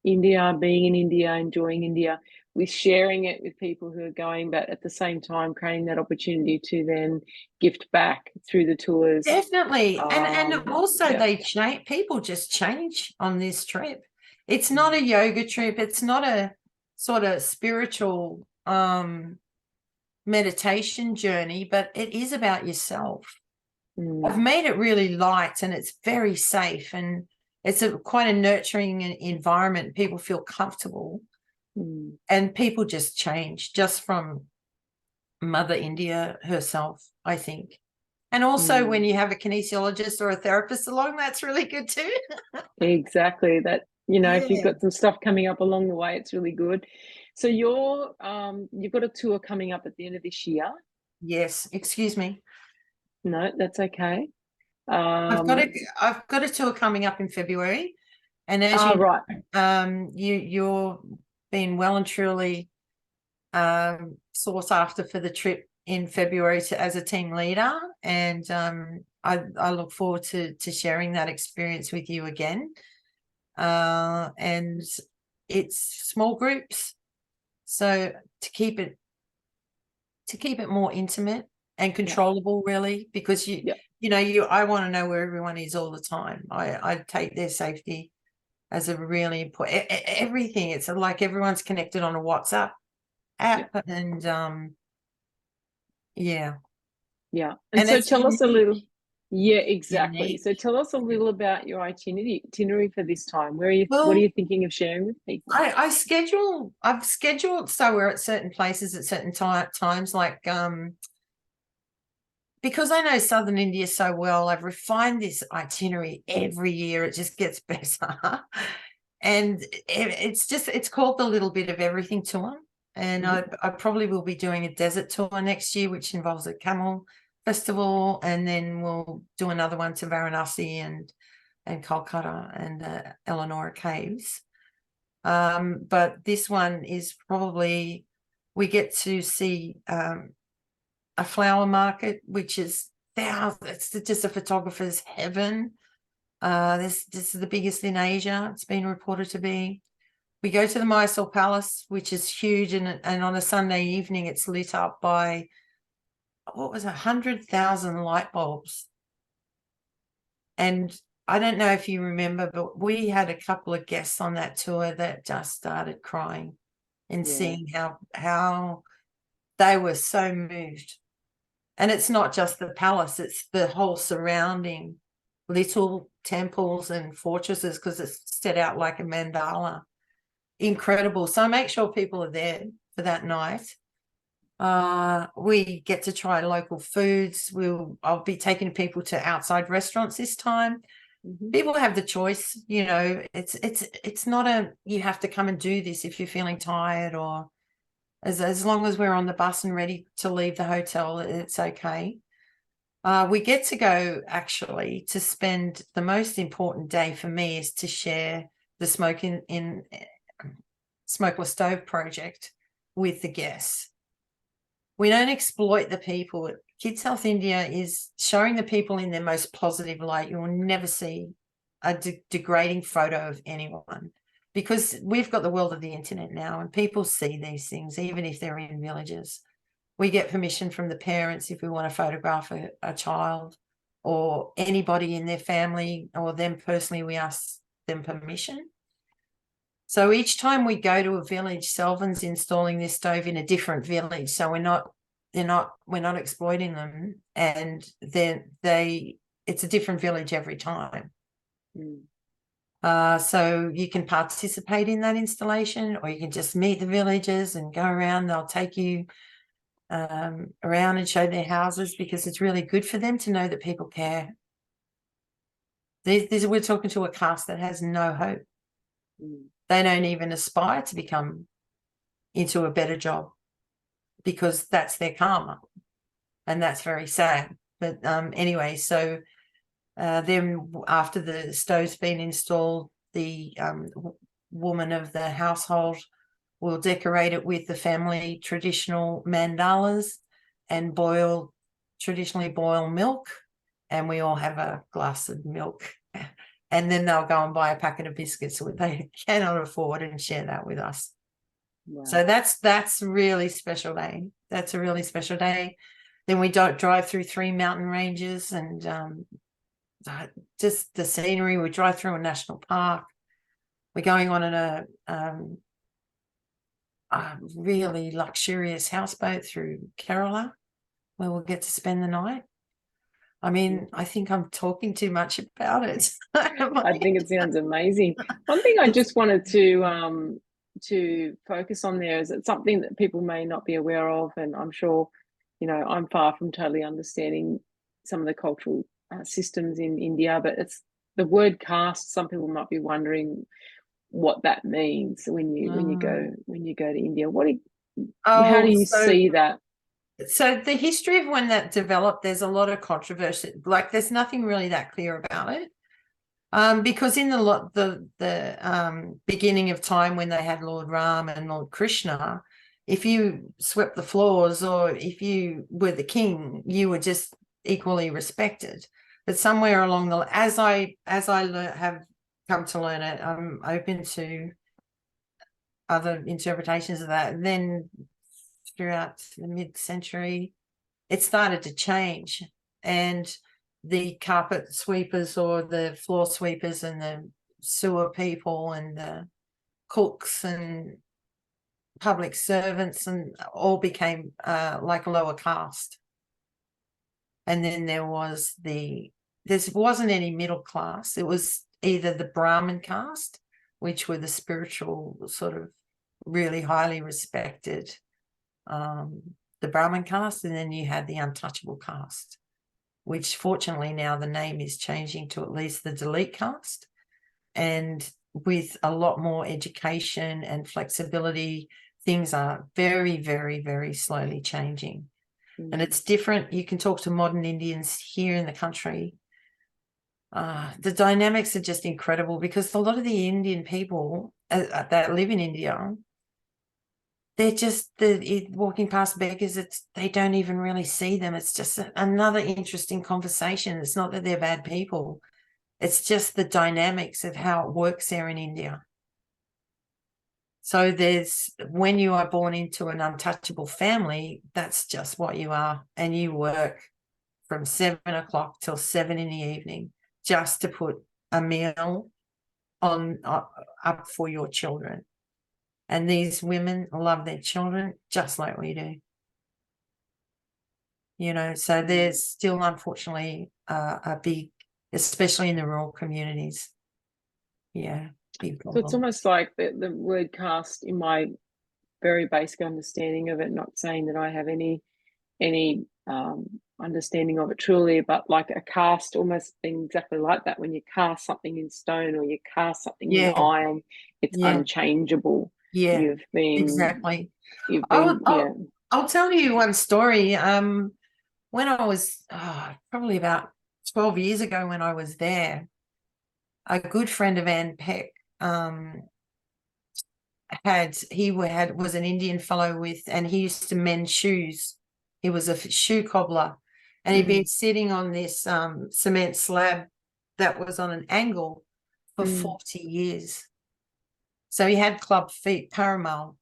India, being in India, enjoying India, with sharing it with people who are going, but at the same time creating that opportunity to then gift back through the tours.
Definitely. And also
Yeah.
they change, people just change on this trip. It's not a yoga trip, it's not a sort of spiritual meditation journey, but it is about yourself. I've made it really light and it's very safe, and it's quite a nurturing environment. People feel comfortable and people just change just from Mother India herself, I think. And also when you have a kinesiologist or a therapist along, that's really good too.
Exactly. That, if you've
Yeah.
got some stuff coming up along the way, it's really good. So you've got a tour coming up at the end of this year.
Yes, excuse me.
No, that's okay.
I've got a tour coming up in February, and as
right.
you're being well and truly sought after for the trip in February as a team leader, and I look forward to sharing that experience with you again. And it's small groups, so to keep it more intimate and controllable, really, because I want to know where everyone is all the time. I take their safety as a really important everything. It's like everyone's connected on a WhatsApp app, and
Yeah. And
and
so
it's
tell us a little.
unique.
Yeah, exactly.
Unique.
So tell us a little about your itinerary for this time. What are
Well,
you thinking of sharing with people?
I've scheduled so we're at certain places at certain times, like because I know southern India so well, I've refined this itinerary every year. It just gets better. And it's called the Little Bit of Everything Tour. And I probably will be doing a desert tour next year, which involves a camel festival, and then we'll do another one to Varanasi and Kolkata and Eleonora Caves. But this one is probably, we get to see a flower market, which is it's just a photographer's heaven. This is the biggest in Asia. It's been reported to be. We go to the Mysore Palace, which is huge, and on a Sunday evening, it's lit up by 100,000 light bulbs. And I don't know if you remember, but we had a couple of guests on that tour that just started crying and seeing how they were so moved. And it's not just the palace, it's the whole surrounding little temples and fortresses, because it's set out like a mandala. Incredible. So make sure people are there for that night. We get to try local foods. I'll be taking people to outside restaurants this time. People have the choice, it's not you have to come and do this if you're feeling tired, or as long as we're on the bus and ready to leave the hotel, it's okay. We get to go actually to spend the most important day for me is to share the smokeless stove project with the guests. We don't exploit the people. Kids Health India is showing the people in their most positive light. You will never see a degrading photo of anyone, because we've got the world of the internet now and people see these things, even if they're in villages. We get permission from the parents if we want to photograph a child or anybody in their family or them personally, we ask them permission. So each time we go to a village, Selvin's installing this stove in a different village. So we're not exploiting them, and it's a different village every time. So you can participate in that installation, or you can just meet the villagers and go around. They'll take you around and show their houses, because it's really good for them to know that people care. We're talking to a caste that has no hope. They don't even aspire to become into a better job, because that's their karma. and that's very sad. But anyway, so then after the stove's been installed, the woman of the household will decorate it with the family traditional mandalas and traditionally boil milk, and we all have a glass of milk. And then they'll go and buy a packet of biscuits that they cannot afford and share that with us. Wow. So that's a really special day. That's a really special day. Then we don't drive through 3 mountain ranges, and just the scenery. We drive through a national park. We're going on a really luxurious houseboat through Kerala, where we'll get to spend the night. I mean, I think I'm talking too much about it.
I think it sounds amazing. One thing I just wanted to focus on there is it's something that people may not be aware of, and I'm sure, you know, I'm far from totally understanding some of the cultural systems in India, but it's the word caste. Some people might be wondering what that means when you go to India. How do you see that?
So the history of when that developed, there's a lot of controversy. Like, there's nothing really that clear about it, because in the beginning of time, when they had Lord Ram and Lord Krishna, if you swept the floors or if you were the king, you were just equally respected. But somewhere along as I have come to learn it, I'm open to other interpretations of that. And then throughout the mid-century, it started to change, and the carpet sweepers or the floor sweepers and the sewer people and the cooks and public servants and all became like a lower caste. And then there wasn't any middle class. It was either the Brahmin caste, which were the spiritual, sort of really highly respected, the Brahmin caste, and then you had the untouchable caste, which fortunately now the name is changing to at least the Dalit caste. And with a lot more education and flexibility, things are very, very, very slowly changing. And it's different. You can talk to modern Indians here in the country. The dynamics are just incredible, because a lot of the Indian people that live in India, they're just walking past beggars. They don't even really see them. It's just another interesting conversation. It's not that they're bad people. It's just the dynamics of how it works there in India. So when you are born into an untouchable family, that's just what you are. And you work from 7 o'clock till 7 in the evening just to put a meal up for your children. And these women love their children just like we do. You know, so there's still, unfortunately, a big, especially in the rural communities. Yeah, big problem.
So it's almost like the word caste, in my very basic understanding of it, not saying that I have any understanding of it truly, but like a cast almost being exactly like that. When you cast something in stone or you cast something in iron, it's unchangeable.
Yeah,
you've been
exactly. I'll tell you one story. When I was probably about 12 years ago, when I was there, a good friend of Anne Peck was an Indian fellow and he used to mend shoes. He was a shoe cobbler, and he'd been sitting on this cement slab that was on an angle for 40 years. So he had club feet, Paramal,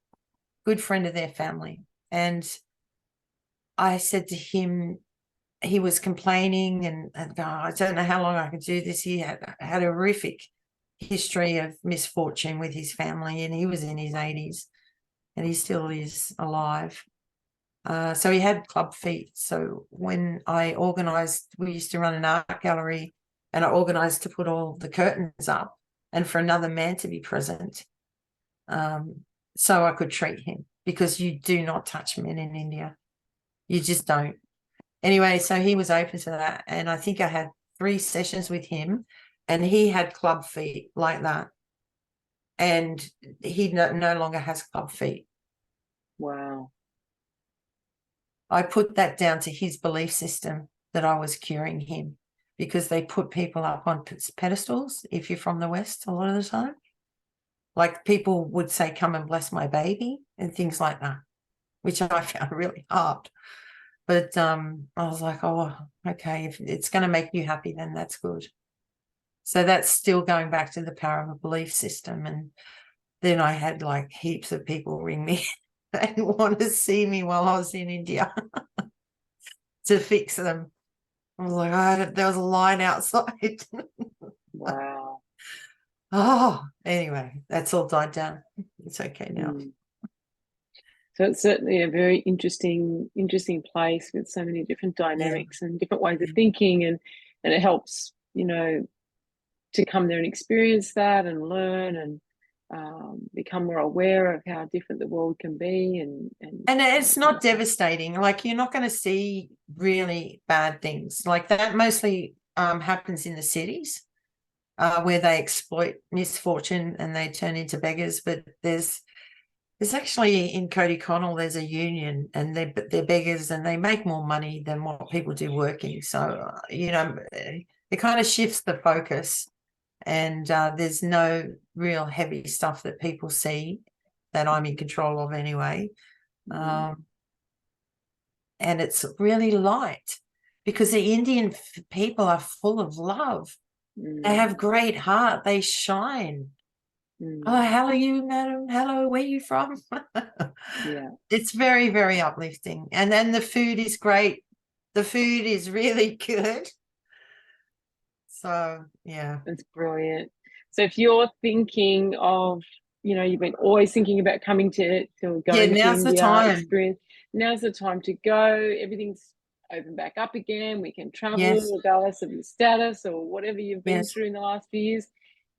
good friend of their family. And I said to him, he was complaining and I don't know how long I could do this. He had a horrific history of misfortune with his family, and he was in his 80s, and he still is alive. So he had club feet. So when I organised, we used to run an art gallery, and I organised to put all the curtains up and for another man to be present, so I could treat him, because you do not touch men in India. You just don't. Anyway, so he was open to that, and I think I had 3 sessions with him, and he had club feet like that, and he no longer has club feet.
Wow.
I put that down to his belief system that I was curing him, because they put people up on pedestals if you're from the West a lot of the time. Like people would say, come and bless my baby and things like that, which I found really hard. But I was like, oh, okay, if it's going to make you happy, then that's good. So that's still going back to the power of a belief system. And then I had like heaps of people ring me and want to see me while I was in India to fix them. I was like, there was a line outside.
Wow.
Oh, anyway, that's all died down. It's okay now.
So it's certainly a very interesting place with so many different dynamics and different ways of thinking, and it helps, you know, to come there and experience that and learn and become more aware of how different the world can be, and
it's not devastating. Like, you're not going to see really bad things like that. Mostly happens in the cities where they exploit misfortune and they turn into beggars. But there's actually in Cody Connell, there's a union, and they're beggars, and they make more money than what people do working. So you know, it kind of shifts the focus. And there's no real heavy stuff that people see that I'm in control of anyway. And it's really light, because the Indian people are full of love. They have great heart. They shine. Oh, hello, you, madam. Hello, where are you from?
Yeah.
It's very, very uplifting. And then the food is great. The food is really good. So, yeah.
That's brilliant. So if you're thinking of, you know, you've been always thinking about coming to going to
now's
India,
the time.
experience, now's the time to go. Everything's open back up again. We can travel regardless of your status or whatever you've been through in the last few years.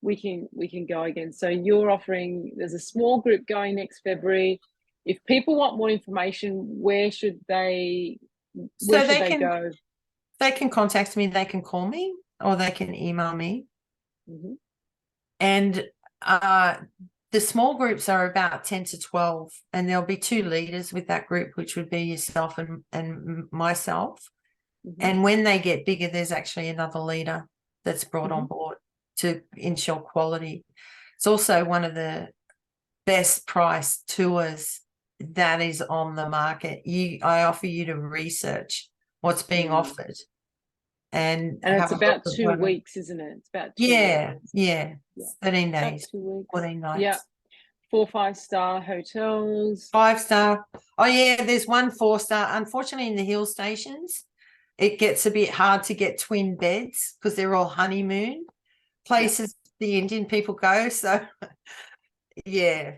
We can go again. So you're offering, there's a small group going next February. If people want more information, where should they go?
They can contact me, they can call me, or they can email me. And the small groups are about 10 to 12, and there'll be 2 leaders with that group, which would be yourself and myself. And when they get bigger, there's actually another leader that's brought on board to ensure quality. It's also one of the best priced tours that is on the market. I offer you to research what's being offered. And
it's about 2 weeks, isn't it? It's about 2 weeks.
Yeah. 13 days,
2 weeks.
14 nights.
Yeah. 4 5-star hotels.
5-star. Oh, yeah, there's 1 4-star. Unfortunately, in the hill stations, it gets a bit hard to get twin beds because they're all honeymoon places the Indian people go. So, yeah.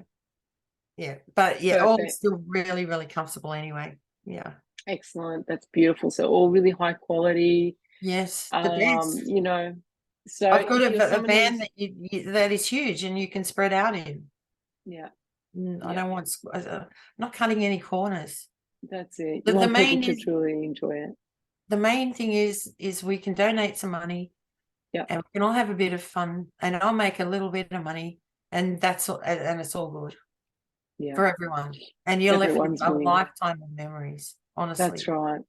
But, yeah, all still really, really comfortable anyway. Yeah.
Excellent. That's beautiful. So all really high quality.
Yes, the beds.
You know, so
I've got a van that is huge and you can spread out in.
Yeah.
I don't want, not cutting any corners.
That's it.
The main
people to truly enjoy it.
The main thing is we can donate some money.
Yeah.
And we can all have a bit of fun, and I'll make a little bit of money, and that's all, and it's all good. Yeah. For everyone. And you're left with a lifetime of memories, honestly.
That's right.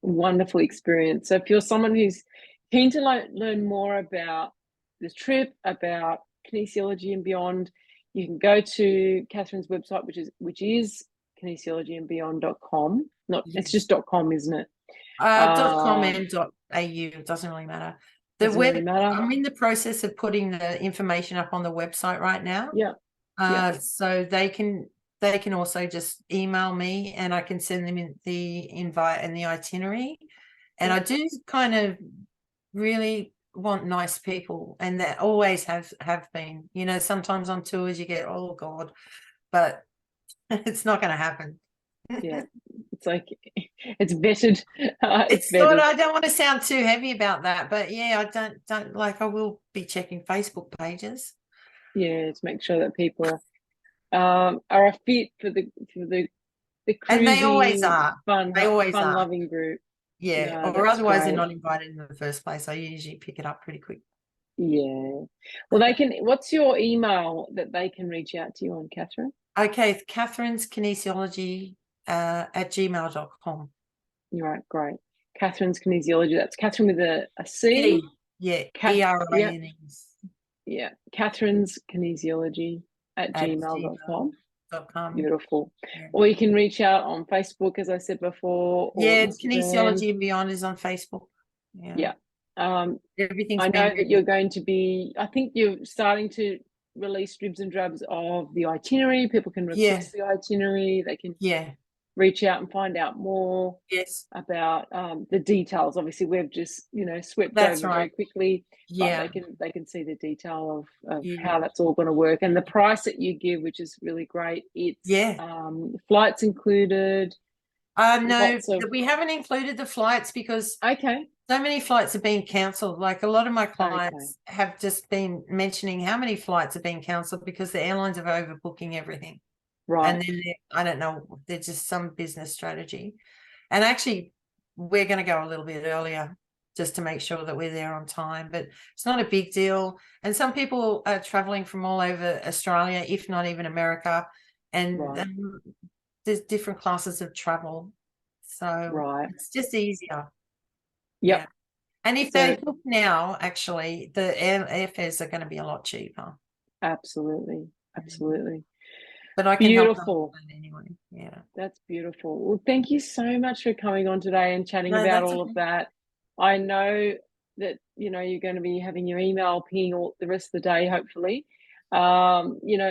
Wonderful experience. So if you're someone who's keen to learn more about this trip, about kinesiology and beyond, you can go to Catherine's website, which is kinesiologyandbeyond.com. It's just .com, isn't it?
.com and .au. It doesn't really matter. I'm in the process of putting the information up on the website right now.
Yeah.
So they can also just email me, and I can send them the invite and the itinerary. And I do kind of really want nice people, and that always have been. You know, sometimes on tours you get, oh God, but it's not going to happen.
Yeah, it's like it's vetted.
It's vetted. I don't want to sound too heavy about that, but yeah, I don't like. I will be checking Facebook pages.
Yeah, to make sure that people are a fit for the cruising,
and they always are
fun loving group.
Yeah, or otherwise they're not invited in the first place. I usually pick it up pretty quick.
Yeah. Well, they can. What's your email that they can reach out to you on, Catherine?
Okay, Catherine's Kinesiology at gmail.com.
You're right. Great. Catherine's Kinesiology. That's Catherine with a C.
Yeah,
Yeah.
ERANES.
Yeah. Catherine's Kinesiology at
At
gmail.com.
gmail.com.
Beautiful.
Yeah.
Or you can reach out on Facebook, as I said before, or
Yeah,
Instagram.
Kinesiology and Beyond is on Facebook.
Yeah.
Everything's
I know
been
that you're going to be, I think you're starting to release dribs and drabs of the itinerary. People can request the itinerary. They can reach out and find out more about the details. Obviously, we've just, swept over very quickly, but they can see the detail of how that's all going to work, and the price that you give, which is really great. It's flights included.
No, we haven't included the flights because so many flights have been cancelled. Like a lot of my clients have just been mentioning how many flights have been cancelled because the airlines are overbooking everything. Right. And then I don't know, there's just some business strategy. And actually, we're going to go a little bit earlier just to make sure that we're there on time. But it's not a big deal. And some people are traveling from all over Australia, if not even America. And there's different classes of travel. So it's just easier.
Yeah.
And if they book now, actually, the airfares are going to be a lot cheaper.
Absolutely. Absolutely.
But I can help them with that anyway. Yeah.
That's beautiful. Well, thank you so much for coming on today and chatting about all of that. I know that, you're going to be having your email ping all the rest of the day, hopefully.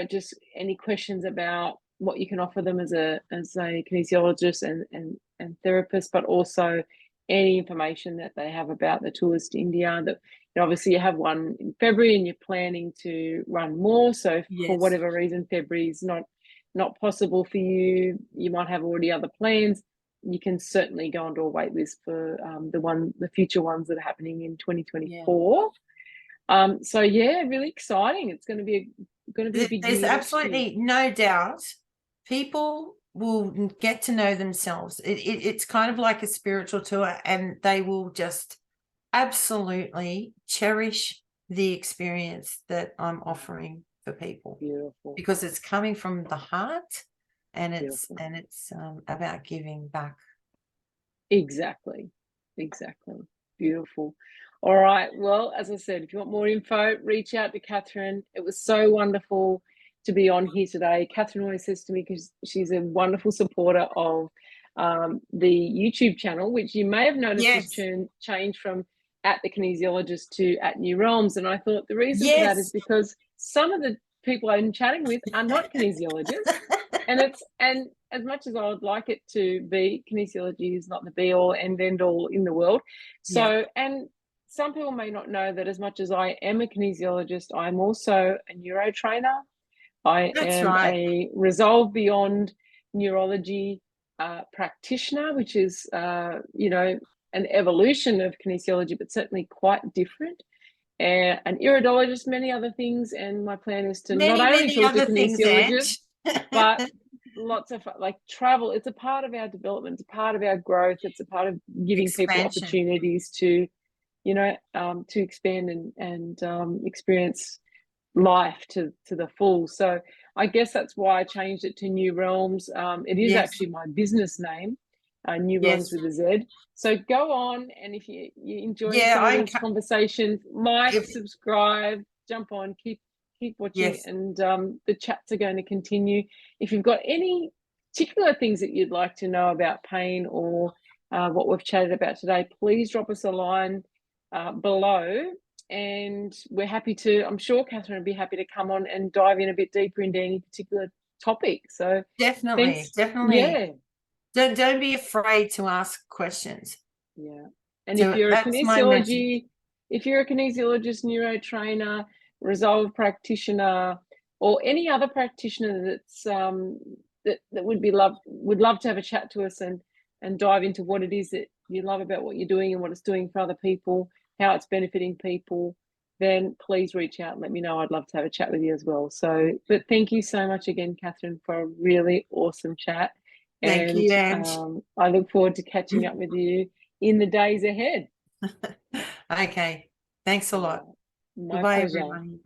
Just any questions about what you can offer them as a kinesiologist and therapist, but also any information that they have about the tours to India. That obviously you have one in February and you're planning to run more. So if for whatever reason February is not possible for you, you might have already other plans. You can certainly go onto a wait list for the future ones that are happening in 2024. Really exciting. It's going to be a big
There's
year.
Absolutely no doubt people will get to know themselves. It's kind of like a spiritual tour, and they will just absolutely cherish the experience that I'm offering for people.
Beautiful.
Because it's coming from the heart, and it's about giving back.
Exactly. Beautiful. All right. Well, as I said, if you want more info, reach out to Catherine. It was so wonderful to be on here today. Catherine always says to me, because she's a wonderful supporter of the YouTube channel, which you may have noticed has changed from at the Kinesiologist to at New Realms. And I thought the reason for that is because some of the people I'm chatting with are not kinesiologists. and as much as I would like it to be, kinesiology is not the be all and end all in the world. So, and some people may not know that as much as I am a kinesiologist, I'm also a neuro trainer. I am a Resolve Beyond neurology practitioner, which is, an evolution of kinesiology, but certainly quite different. An iridologist, many other things. And my plan is to not only talk to kinesiologists, but lots of travel. It's a part of our development. It's a part of our growth. It's a part of giving people opportunities to, to expand and experience life to the full. So I guess that's why I changed it to New Realms. It is actually my business name, New Realms with a Z. So go on, and if you enjoy some of these conversations, subscribe, jump on, keep watching, and the chats are going to continue. If you've got any particular things that you'd like to know about pain or what we've chatted about today, please drop us a line below, and we're happy to. I'm sure Catherine would be happy to come on and dive in a bit deeper into any particular topic. So
definitely. Don't be afraid to ask questions.
Yeah. And if you're a kinesiologist, neuro trainer, Resolve practitioner, or any other practitioner that's that would love to have a chat to us and dive into what it is that you love about what you're doing and what it's doing for other people, how it's benefiting people, then please reach out and let me know. I'd love to have a chat with you as well. So, but thank you so much again, Catherine, for a really awesome chat.
Thank you, Ange.
I look forward to catching up with you in the days ahead.
Okay. Thanks a lot.
My pleasure.
Everyone.